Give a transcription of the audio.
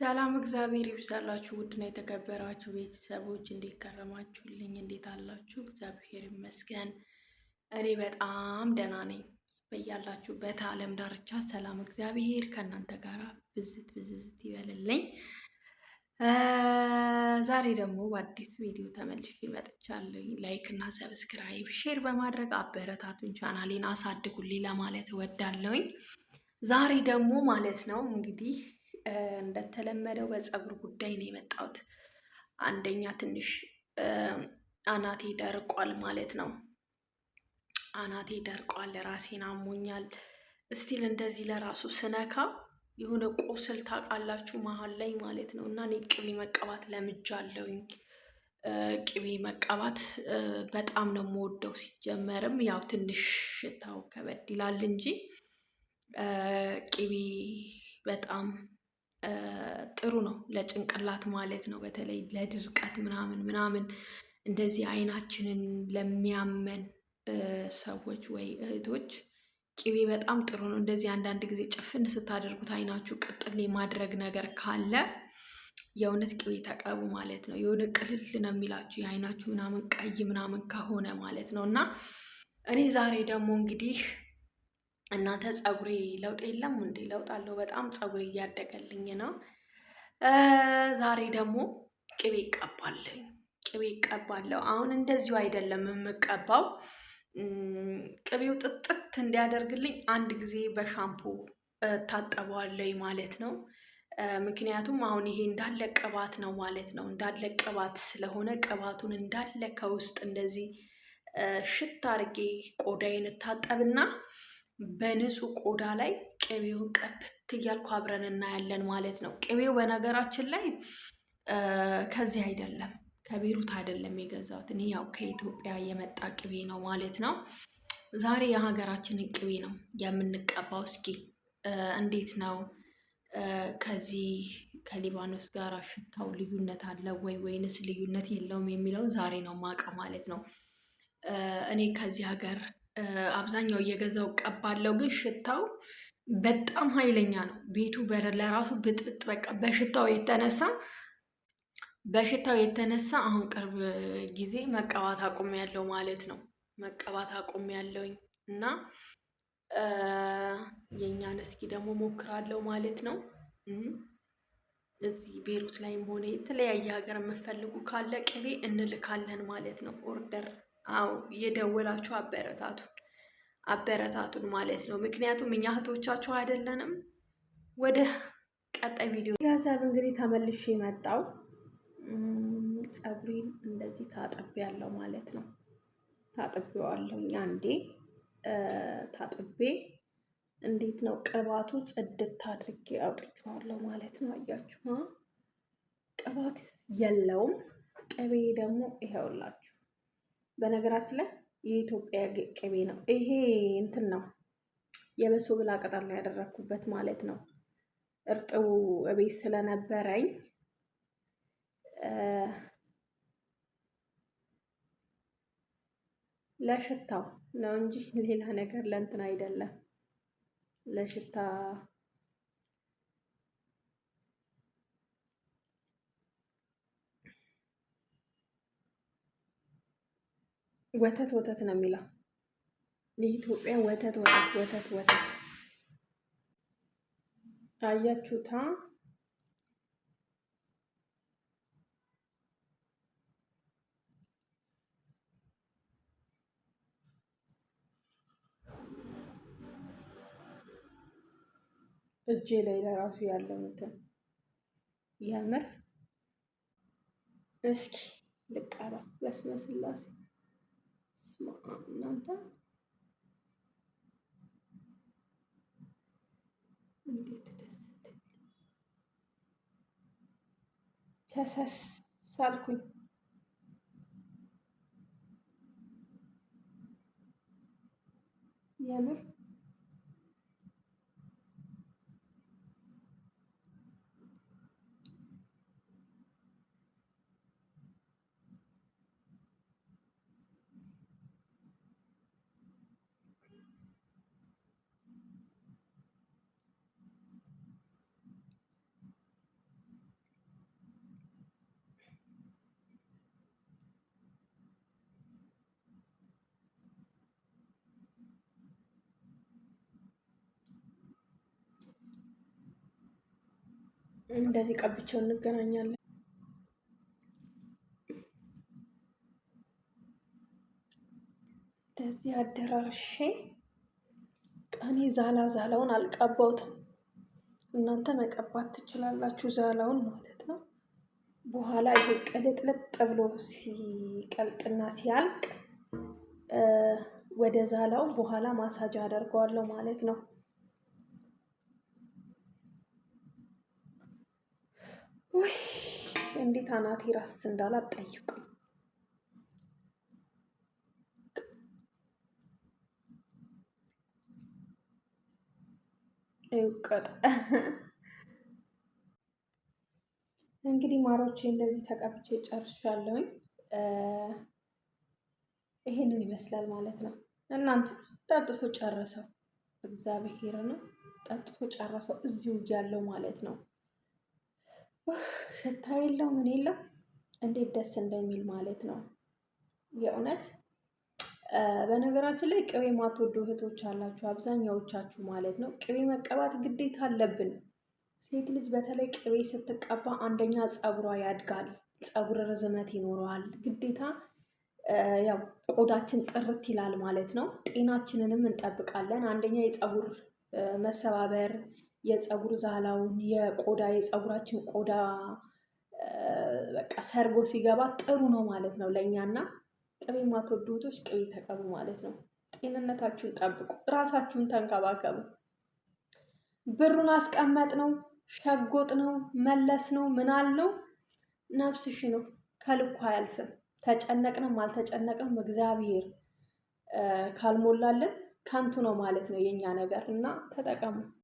ሰላም እግዚአብሔር ይብዛላችሁ። ውድና የተከበራችሁ ቤተሰቦች እንዴት ከረማችሁልኝ? እንዴት አላችሁ? እግዚአብሔር ይመስገን እኔ በጣም ደህና ነኝ። በያላችሁበት ዓለም ዳርቻ ሰላም እግዚአብሔር ከእናንተ ጋር ብዝት ይበልልኝ። ዛሬ ደግሞ በአዲስ ቪዲዮ ተመልሼ መጥቻለሁ። ላይክ እና ሰብስክራይብ ሼር በማድረግ አበረታቱን፣ ቻናሌን አሳድጉልኝ ለማለት እወዳለሁኝ። ዛሬ ደግሞ ማለት ነው እንግዲህ እንደተለመደው በፀጉር ጉዳይ ነው የመጣሁት። አንደኛ ትንሽ አናቴ ደርቋል ማለት ነው። አናቴ ደርቋል፣ ራሴን አሞኛል። እስቲል እንደዚህ ለራሱ ስነካ የሆነ ቁስል ታውቃላችሁ መሀል ላይ ማለት ነው። እና እኔ ቅቤ መቀባት ለምጃለሁኝ። ቅቤ መቀባት በጣም ነው የምወደው። ሲጀመርም ያው ትንሽ ሽታው ከበድ ይላል እንጂ ቅቤ በጣም ጥሩ ነው ለጭንቅላት ማለት ነው። በተለይ ለድርቀት ምናምን እንደዚህ አይናችንን ለሚያመን ሰዎች ወይ እህቶች ቅቤ በጣም ጥሩ ነው። እንደዚህ አንዳንድ ጊዜ ጭፍን ስታደርጉት አይናችሁ ቅጥል ማድረግ ነገር ካለ የእውነት ቅቤ ተቀቡ ማለት ነው። የሆነ ቅልል ነው የሚላችሁ የአይናችሁ ምናምን ቀይ ምናምን ከሆነ ማለት ነው። እና እኔ ዛሬ ደግሞ እንግዲህ እናንተ ፀጉሬ ለውጥ የለም እንዴ? ለውጥ አለው በጣም ፀጉሬ እያደገልኝ ነው። ዛሬ ደግሞ ቅቤ እቀባለሁ። አሁን እንደዚሁ አይደለም የምቀባው። ቅቤው ጥጥት እንዲያደርግልኝ አንድ ጊዜ በሻምፑ ታጠበዋለሁ ማለት ነው። ምክንያቱም አሁን ይሄ እንዳለ ቅባት ነው ማለት ነው። እንዳለ ቅባት ስለሆነ ቅባቱን እንዳለ ከውስጥ እንደዚህ ሽት አድርጌ ቆዳዬን እታጠብና በንጹህ ቆዳ ላይ ቅቤውን ቀብት እያልኩ አብረን እናያለን ማለት ነው። ቅቤው በነገራችን ላይ ከዚህ አይደለም፣ ከቤሩት አይደለም የገዛሁት እኔ ያው ከኢትዮጵያ የመጣ ቅቤ ነው ማለት ነው። ዛሬ የሀገራችንን ቅቤ ነው የምንቀባው። እስኪ እንዴት ነው ከዚህ ከሊባኖስ ጋር ሽታው ልዩነት አለው ወይንስ ልዩነት የለውም የሚለውን ዛሬ ነው የማውቀው ማለት ነው። እኔ ከዚህ ሀገር አብዛኛው እየገዛው ቀባለው፣ ግን ሽታው በጣም ኃይለኛ ነው። ቤቱ ለራሱ ብጥብጥ በቃ በሽታው የተነሳ አሁን ቅርብ ጊዜ መቀባት አቁሜያለሁ ማለት ነው። መቀባት አቁሜያለሁኝ እና የእኛን እስኪ ደግሞ ሞክራለሁ ማለት ነው። እዚህ ቤሩት ላይም ሆነ የተለያየ ሀገር የምትፈልጉ ካለ ቅቤ እንልካለን ማለት ነው። ኦርደር የደወላችሁ አበረታቱን ማለት ነው። ምክንያቱም እኛ እህቶቻችሁ አይደለንም። ወደ ቀጣይ ቪዲዮ ያሰብ እንግዲህ ተመልሼ የመጣው ፀጉሬን እንደዚህ ታጥቤያለሁ ማለት ነው። ታጥቤዋለሁኝ አንዴ ታጥቤ እንዴት ነው ቅባቱ ጽድት አድርጌ አውጥቼዋለሁ ማለት ነው። አያችሁ ቅባት የለውም። ቅቤ ደግሞ ይሄውላችሁ። በነገራችን ላይ የኢትዮጵያ ቅቤ ነው ይሄ። እንትን ነው የበሶ ብላ ቅጠል ነው ያደረኩበት ማለት ነው። እርጥቡ እቤት ስለነበረኝ ለሽታው ነው እንጂ ሌላ ነገር ለእንትን አይደለም። ለሽታ ወተት ነው የሚለው የኢትዮጵያ ወተት አያችሁታ። እጄ ላይ ለራሱ ያለው እንትን የምር እስኪ ልቀባ። በስመ ስላሴ እናንተ እንዴት ደስ ቸሰስ ሳልኩኝ። የምር እንደዚህ ቀብቼው እንገናኛለን። እንደዚህ አደራርሼ ቀኔ ዛላውን አልቀባውትም። እናንተ መቀባት ትችላላችሁ፣ ዛላውን ማለት ነው። በኋላ ይሄ ቅልጥልጥ ብሎ ሲቀልጥና ሲያልቅ ወደ ዛላው በኋላ ማሳጅ አደርገዋለሁ ማለት ነው። ውይ እንዴት አናቴ ራስ እንዳላት ጠይቁኝ። እውቀት እንግዲህ ማሮቼ እንደዚህ ተቀብቼ ጨርሻለሁኝ። ይሄንን ይመስላል ማለት ነው። እናንተ ጠጥቶ ጨረሰው፣ እግዚአብሔርን ጠጥቶ ጨረሰው እዚሁ እያለው ማለት ነው። ሽታ የለው ምን የለው እንዴት ደስ እንደሚል ማለት ነው የእውነት። በነገራችን ላይ ቅቤ ማትወዱ እህቶች አላችሁ አብዛኛዎቻችሁ ማለት ነው። ቅቤ መቀባት ግዴታ አለብን። ሴት ልጅ በተለይ ቅቤ ስትቀባ አንደኛ ፀጉሯ ያድጋል፣ ፀጉር ርዝመት ይኖረዋል። ግዴታ ያው ቆዳችን ጥርት ይላል ማለት ነው። ጤናችንንም እንጠብቃለን። አንደኛ የፀጉር መሰባበር፣ የፀጉር ዛላውን የፀጉራችን ቆዳ በቃ ሰርጎ ሲገባ ጥሩ ነው ማለት ነው ለእኛና ቅቤ የማትወዱ እህቶች ቅቤ ተቀቡ ማለት ነው። ጤንነታችሁን ጠብቁ፣ ራሳችሁን ተንከባከቡ። ብሩን አስቀመጥ ነው፣ ሸጎጥ ነው፣ መለስ ነው፣ ምናለው ነፍስሽ ነው፣ ከልኩ አያልፍም። ተጨነቅንም አልተጨነቅንም እግዚአብሔር ካልሞላልን ከንቱ ነው ማለት ነው የኛ ነገር እና ተጠቀሙ።